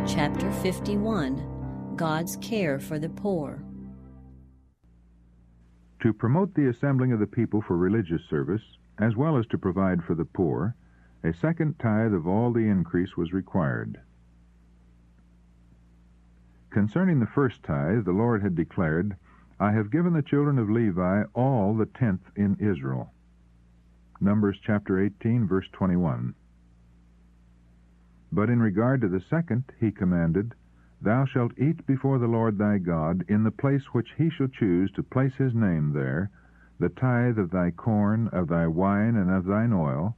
Chapter 51, God's Care for the Poor. To promote the assembling of the people for religious service, as well as to provide for the poor, a second tithe of all the increase was required. Concerning the first tithe, the Lord had declared, "I have given the children of Levi all the tenth in Israel." Numbers chapter 18, verse 21. But in regard to the second, he commanded, "Thou shalt eat before the Lord thy God, in the place which he shall choose to place his name there, the tithe of thy corn, of thy wine, and of thine oil,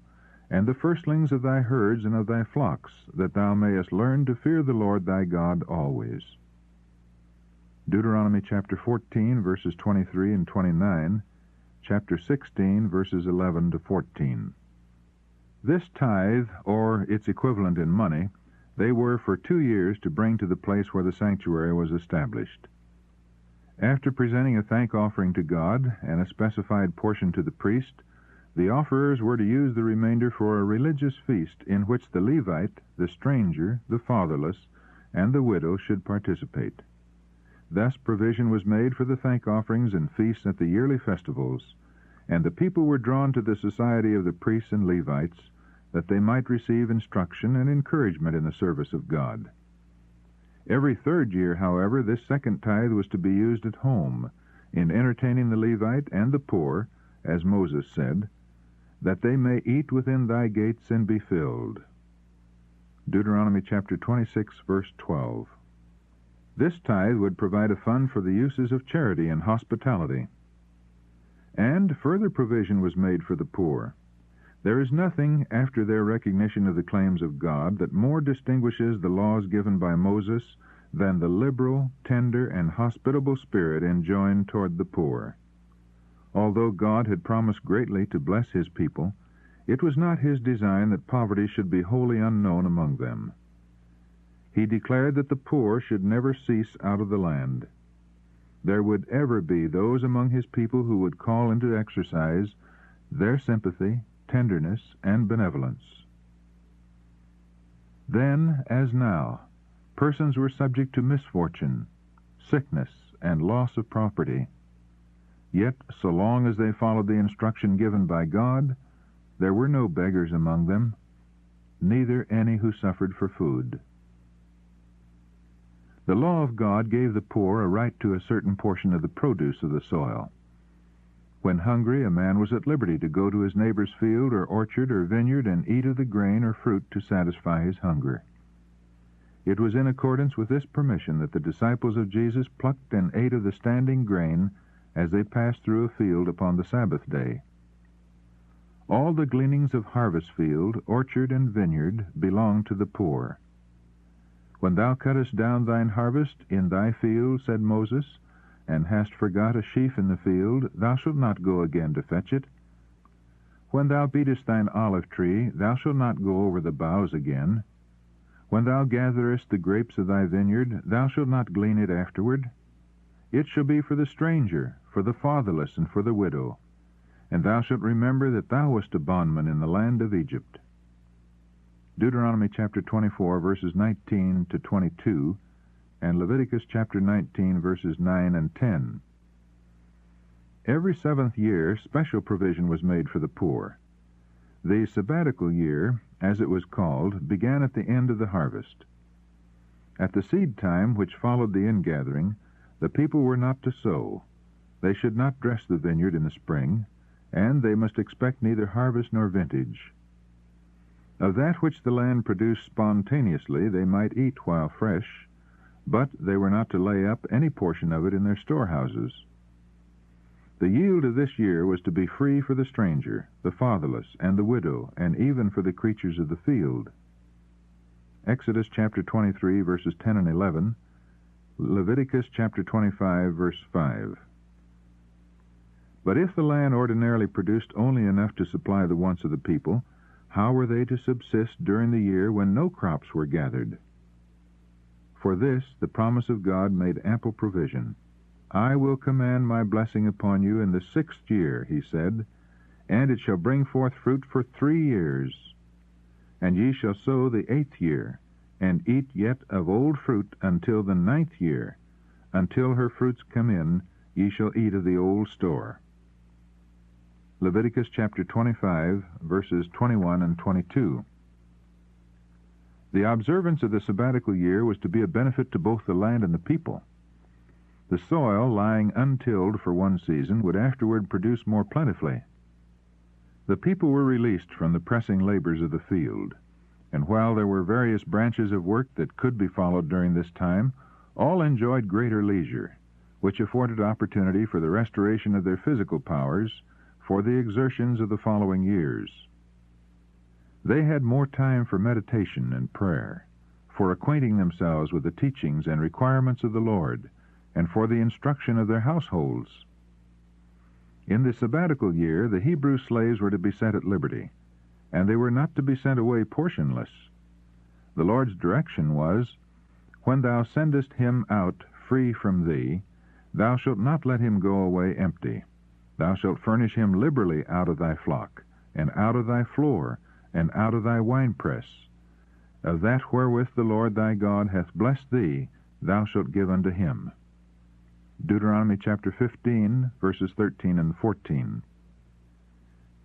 and the firstlings of thy herds and of thy flocks, that thou mayest learn to fear the Lord thy God always." Deuteronomy chapter 14, verses 23 and 29, chapter 16, verses 11 to 14. This tithe, or its equivalent in money, they were for 2 years to bring to the place where the sanctuary was established. After presenting a thank offering to God and a specified portion to the priest, the offerers were to use the remainder for a religious feast in which the Levite, the stranger, the fatherless, and the widow should participate. Thus provision was made for the thank offerings and feasts at the yearly festivals, and the people were drawn to the society of the priests and Levites, that they might receive instruction and encouragement in the service of God. Every third year, however, this second tithe was to be used at home, in entertaining the Levite and the poor, as Moses said, "that they may eat within thy gates and be filled." Deuteronomy chapter 26, verse 12. This tithe would provide a fund for the uses of charity and hospitality. And further provision was made for the poor. There is nothing, after their recognition of the claims of God, that more distinguishes the laws given by Moses than the liberal, tender, and hospitable spirit enjoined toward the poor. Although God had promised greatly to bless his people, it was not his design that poverty should be wholly unknown among them. He declared that the poor should never cease out of the land. There would ever be those among his people who would call into exercise their sympathy, tenderness, and benevolence. Then, as now, persons were subject to misfortune, sickness, and loss of property. Yet, so long as they followed the instruction given by God, there were no beggars among them, neither any who suffered for food. The law of God gave the poor a right to a certain portion of the produce of the soil. When hungry, a man was at liberty to go to his neighbor's field or orchard or vineyard and eat of the grain or fruit to satisfy his hunger. It was in accordance with this permission that the disciples of Jesus plucked and ate of the standing grain as they passed through a field upon the Sabbath day. All the gleanings of harvest field, orchard, and vineyard belong to the poor. "When thou cuttest down thine harvest in thy field," said Moses, "and hast forgot a sheaf in the field, thou shalt not go again to fetch it. When thou beatest thine olive tree, thou shalt not go over the boughs again. When thou gatherest the grapes of thy vineyard, thou shalt not glean it afterward. It shall be for the stranger, for the fatherless, and for the widow. And thou shalt remember that thou wast a bondman in the land of Egypt." Deuteronomy chapter 24, verses 19 to 22, and Leviticus chapter 19, verses 9 and 10. Every 7th year, special provision was made for the poor. The Sabbatical Year, as it was called, began at the end of the harvest. At the seed time, which followed the ingathering, the people were not to sow. They should not dress the vineyard in the spring, and they must expect neither harvest nor vintage. Of that which the land produced spontaneously they might eat while fresh, but they were not to lay up any portion of it in their storehouses. The yield of this year was to be free for the stranger, the fatherless, and the widow, and even for the creatures of the field. Exodus chapter 23, verses 10 and 11, Leviticus chapter 25, verse 5. But if the land ordinarily produced only enough to supply the wants of the people, how were they to subsist during the year when no crops were gathered? For this the promise of God made ample provision. "I will command my blessing upon you in the 6th year," he said, "and it shall bring forth fruit for 3 years. And ye shall sow the 8th year, and eat yet of old fruit until the 9th year. Until her fruits come in, ye shall eat of the old store. Leviticus chapter 25, verses 21 and 22. The observance of the Sabbatical year was to be a benefit to both the land and the people. The soil, lying untilled for one season, would afterward produce more plentifully. The people were released from the pressing labors of the field, and while there were various branches of work that could be followed during this time, all enjoyed greater leisure, which afforded opportunity for the restoration of their physical powers for the exertions of the following years. They had more time for meditation and prayer, for acquainting themselves with the teachings and requirements of the Lord, and for the instruction of their households. In the Sabbatical year, the Hebrew slaves were to be set at liberty, and they were not to be sent away portionless. The Lord's direction was, "When thou sendest him out free from thee, thou shalt not let him go away empty. Thou shalt furnish him liberally out of thy flock, and out of thy floor, and out of thy winepress. Of that wherewith the Lord thy God hath blessed thee, thou shalt give unto him." Deuteronomy chapter 15, verses 13 and 14.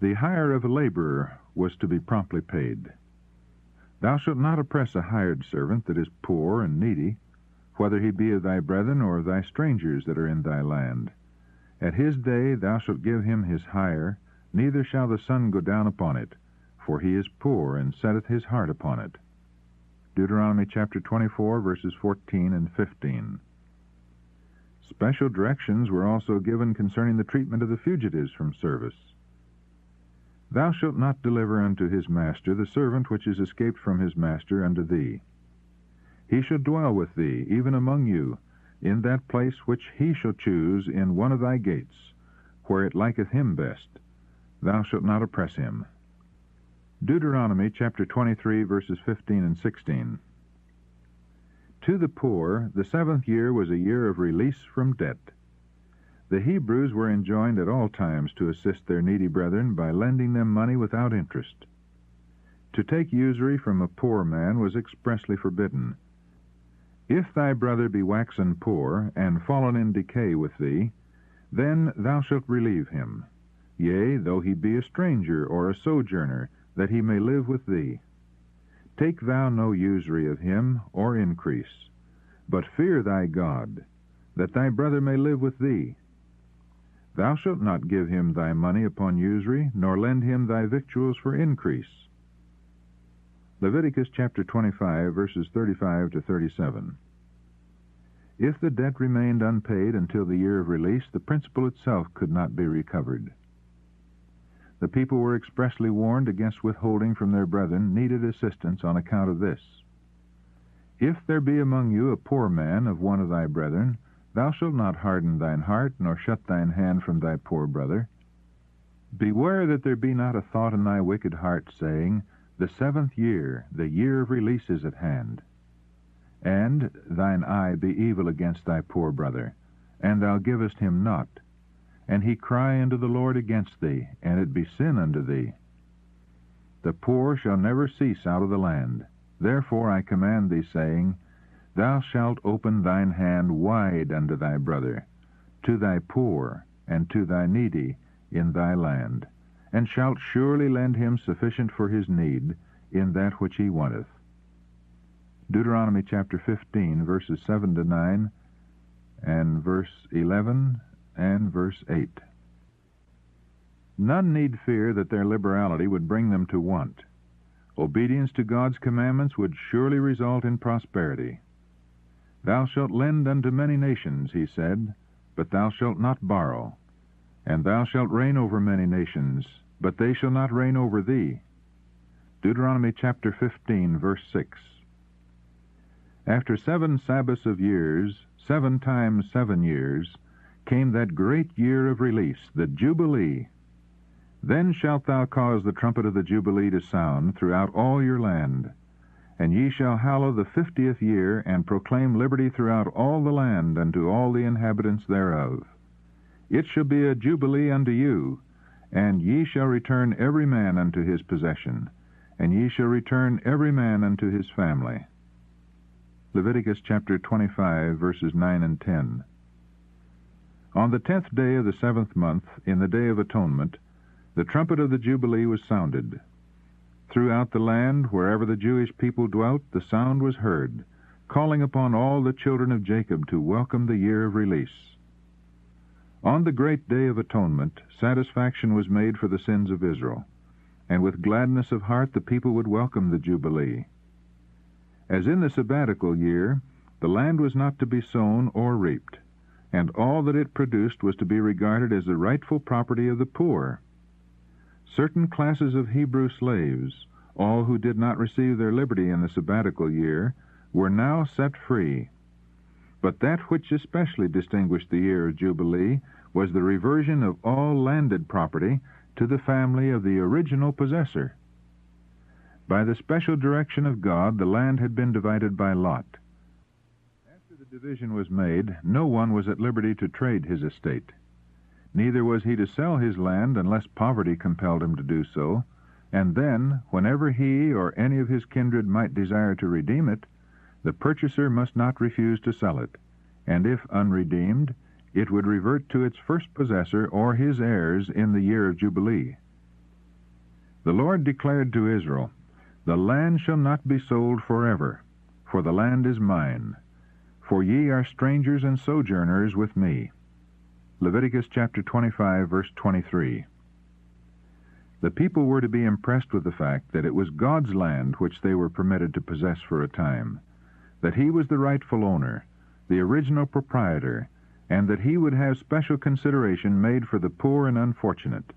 The hire of a laborer was to be promptly paid. Thou shalt not oppress a hired servant that is poor and needy, whether he be of thy brethren or of thy strangers that are in thy land. At his day thou shalt give him his hire, neither shall the sun go down upon it, for he is poor, and setteth his heart upon it. Deuteronomy chapter 24, verses 14 and 15. Special directions were also given concerning the treatment of the fugitives from service. Thou shalt not deliver unto his master the servant which is escaped from his master unto thee. He shall dwell with thee, even among you, in that place which he shall choose in one of thy gates, where it liketh him best. Thou shalt not oppress him. Deuteronomy chapter 23, verses 15 and 16. To the poor, the 7th year was a year of release from debt. The Hebrews were enjoined at all times to assist their needy brethren by lending them money without interest. To take usury from a poor man was expressly forbidden. If thy brother be waxen poor, and fallen in decay with thee, then thou shalt relieve him, yea, though he be a stranger or a sojourner, that he may live with thee. Take thou no usury of him, or increase, but fear thy God, that thy brother may live with thee. Thou shalt not give him thy money upon usury, nor lend him thy victuals for increase. Leviticus chapter 25, verses 35 to 37. If the debt remained unpaid until the year of release, the principal itself could not be recovered. The people were expressly warned against withholding from their brethren needed assistance on account of this. If there be among you a poor man of one of thy brethren, thou shalt not harden thine heart, nor shut thine hand from thy poor brother. Beware that there be not a thought in thy wicked heart, saying, The 7th year, the year of release is at hand. And thine eye be evil against thy poor brother, and thou givest him not, and he cry unto the Lord against thee, and it be sin unto thee. The poor shall never cease out of the land. Therefore I command thee, saying, Thou shalt open thine hand wide unto thy brother, to thy poor, and to thy needy in thy land, and shalt surely lend him sufficient for his need in that which he wanteth. Deuteronomy chapter 15, verses 7 to 9, and verse 11, and verse 8. None need fear that their liberality would bring them to want. Obedience to God's commandments would surely result in prosperity. Thou shalt lend unto many nations, he said, but thou shalt not borrow. And thou shalt reign over many nations, but they shall not reign over thee. Deuteronomy chapter 15, verse 6. After 7 Sabbaths of years, 7 times 7 years, came that great year of release, the Jubilee. Then shalt thou cause the trumpet of the Jubilee to sound throughout all your land. And ye shall hallow the 50th year, and proclaim liberty throughout all the land unto all the inhabitants thereof. It shall be a Jubilee unto you, and ye shall return every man unto his possession, and ye shall return every man unto his family. Leviticus chapter 25, verses 9 and 10. On the 10th day of the 7th month, in the Day of Atonement, the trumpet of the Jubilee was sounded. Throughout the land, wherever the Jewish people dwelt, the sound was heard, calling upon all the children of Jacob to welcome the year of release. On the great Day of Atonement, satisfaction was made for the sins of Israel, and with gladness of heart the people would welcome the Jubilee. As in the Sabbatical Year, the land was not to be sown or reaped, and all that it produced was to be regarded as the rightful property of the poor. Certain classes of Hebrew slaves, all who did not receive their liberty in the Sabbatical Year, were now set free. But that which especially distinguished the year of Jubilee was the reversion of all landed property to the family of the original possessor. By the special direction of God, the land had been divided by lot. After the division was made, no one was at liberty to trade his estate. Neither was he to sell his land unless poverty compelled him to do so, and then, whenever he or any of his kindred might desire to redeem it, the purchaser must not refuse to sell it, and if unredeemed, it would revert to its first possessor or his heirs in the year of Jubilee. The Lord declared to Israel, "The land shall not be sold forever, for the land is mine, for ye are strangers and sojourners with me." Leviticus chapter 25, verse 23. The people were to be impressed with the fact that it was God's land which they were permitted to possess for a time, that he was the rightful owner, the original proprietor, and that he would have special consideration made for the poor and unfortunate.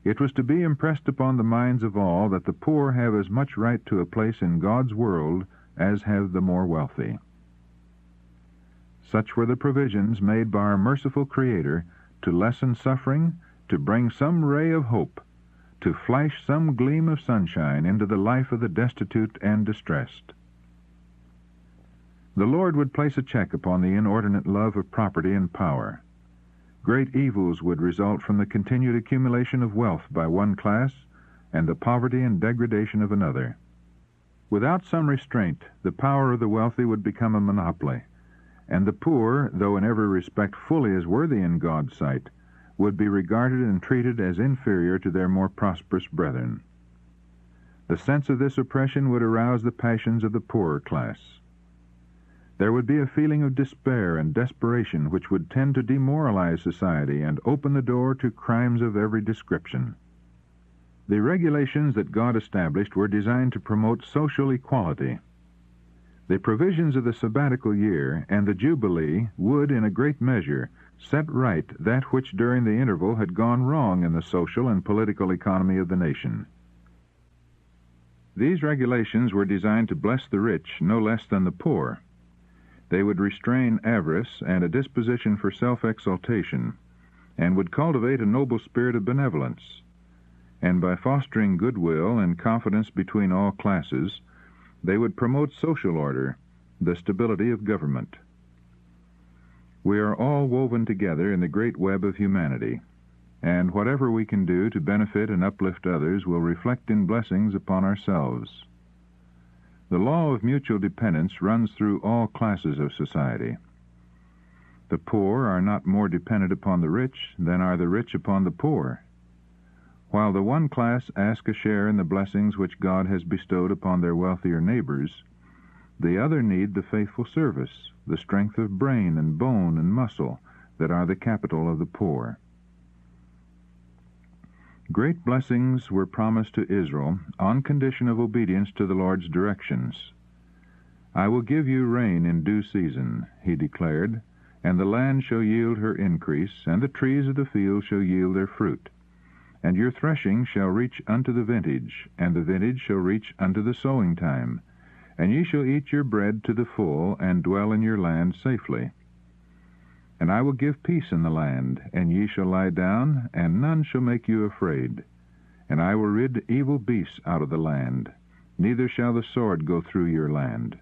It was to be impressed upon the minds of all that the poor have as much right to a place in God's world as have the more wealthy. Such were the provisions made by our merciful Creator to lessen suffering, to bring some ray of hope, to flash some gleam of sunshine into the life of the destitute and distressed. The Lord would place a check upon the inordinate love of property and power. Great evils would result from the continued accumulation of wealth by one class and the poverty and degradation of another. Without some restraint, the power of the wealthy would become a monopoly, and the poor, though in every respect fully as worthy in God's sight, would be regarded and treated as inferior to their more prosperous brethren. The sense of this oppression would arouse the passions of the poorer class. There would be a feeling of despair and desperation which would tend to demoralize society and open the door to crimes of every description. The regulations that God established were designed to promote social equality. The provisions of the Sabbatical Year and the Jubilee would, in a great measure, set right that which during the interval had gone wrong in the social and political economy of the nation. These regulations were designed to bless the rich no less than the poor. They would restrain avarice and a disposition for self-exaltation, and would cultivate a noble spirit of benevolence. And by fostering goodwill and confidence between all classes, they would promote social order, the stability of government. We are all woven together in the great web of humanity, and whatever we can do to benefit and uplift others will reflect in blessings upon ourselves. The law of mutual dependence runs through all classes of society. The poor are not more dependent upon the rich than are the rich upon the poor. While the one class ask a share in the blessings which God has bestowed upon their wealthier neighbors, the other need the faithful service, the strength of brain and bone and muscle that are the capital of the poor. Great blessings were promised to Israel on condition of obedience to the Lord's directions. "I will give you rain in due season," he declared, "and the land shall yield her increase, and the trees of the field shall yield their fruit. And your threshing shall reach unto the vintage, and the vintage shall reach unto the sowing time. And ye shall eat your bread to the full, and dwell in your land safely. And I will give peace in the land, and ye shall lie down, and none shall make you afraid. And I will rid evil beasts out of the land, neither shall the sword go through your land.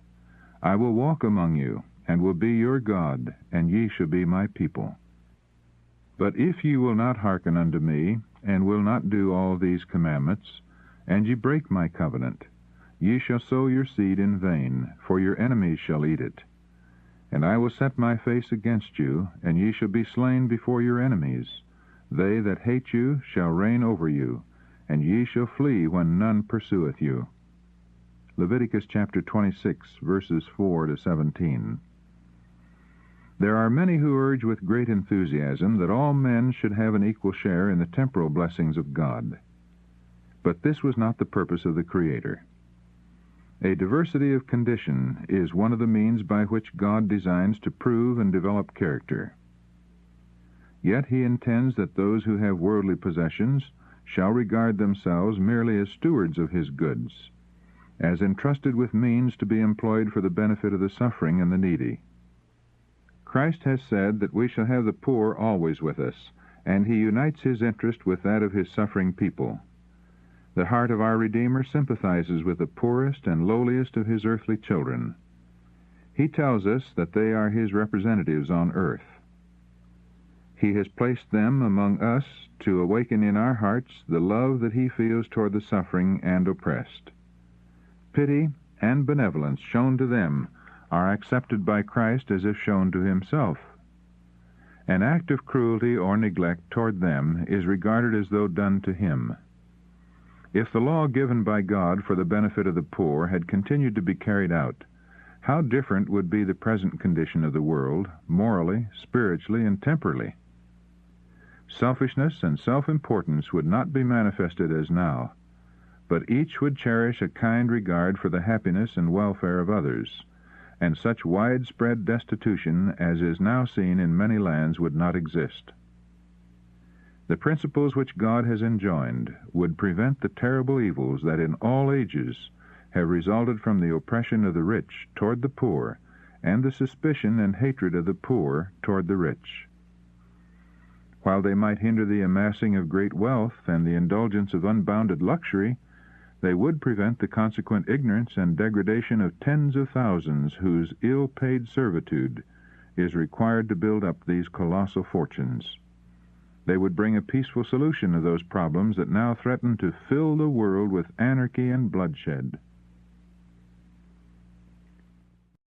I will walk among you, and will be your God, and ye shall be my people. But if ye will not hearken unto me, and will not do all these commandments, and ye break my covenant, Ye shall sow your seed in vain, for your enemies shall eat it. And I will set my face against you, and ye shall be slain before your enemies. They that hate you shall reign over you, and ye shall flee when none pursueth you. Leviticus chapter 26, verses 4 to 17. There are many who urge with great enthusiasm that all men should have an equal share in the temporal blessings of God. But this was not the purpose of the Creator. A diversity of condition is one of the means by which God designs to prove and develop character. Yet he intends that those who have worldly possessions shall regard themselves merely as stewards of his goods, as entrusted with means to be employed for the benefit of the suffering and the needy. Christ has said that we shall have the poor always with us, and he unites his interest with that of his suffering people. The heart of our Redeemer sympathizes with the poorest and lowliest of his earthly children. He tells us that they are his representatives on earth. He has placed them among us to awaken in our hearts the love that he feels toward the suffering and oppressed. Pity and benevolence shown to them are accepted by Christ as if shown to himself. An act of cruelty or neglect toward them is regarded as though done to him. If the law given by God for the benefit of the poor had continued to be carried out, how different would be the present condition of the world, morally, spiritually, and temporally? Selfishness and self-importance would not be manifested as now, but each would cherish a kind regard for the happiness and welfare of others, and such widespread destitution as is now seen in many lands would not exist. The principles which God has enjoined would prevent the terrible evils that in all ages have resulted from the oppression of the rich toward the poor, and the suspicion and hatred of the poor toward the rich. While they might hinder the amassing of great wealth and the indulgence of unbounded luxury, they would prevent the consequent ignorance and degradation of tens of thousands whose ill-paid servitude is required to build up these colossal fortunes. They would bring a peaceful solution of those problems that now threaten to fill the world with anarchy and bloodshed.